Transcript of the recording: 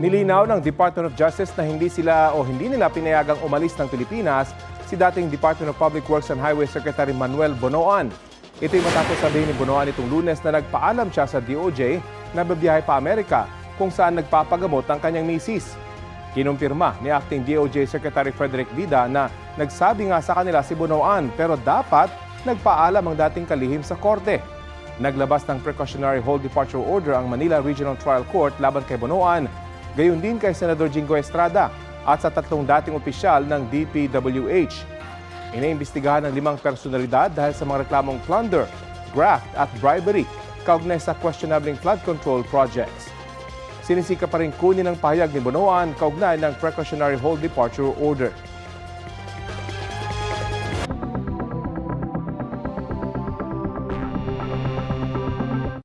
Nilinaw ng Department of Justice na hindi nila pinayagang umalis ng Pilipinas si dating Department of Public Works and Highway Secretary Manuel Bonoan. Ito'y matapos sabihin ni Bonoan itong Lunes na nagpaalam siya sa DOJ na babiyahe pa Amerika kung saan nagpapagamot ang kanyang misis. Kinumpirma ni Acting DOJ Secretary Frederick Vida na nagsabi nga sa kanila si Bonoan pero dapat nagpaalam ang dating kalihim sa korte. Naglabas ng precautionary hold departure order ang Manila Regional Trial Court laban kay Bonoan, gayon din kay Senador Jingo Estrada at sa tatlong dating opisyal ng DPWH. Iniimbestigahan ng 5 personalidad dahil sa mga reklamong plunder, graft at bribery kaugnay sa questionabling flood control projects. Sinisika pa rin kunin ang pahayag ni Bonoan kaugnay ng precautionary hold departure order.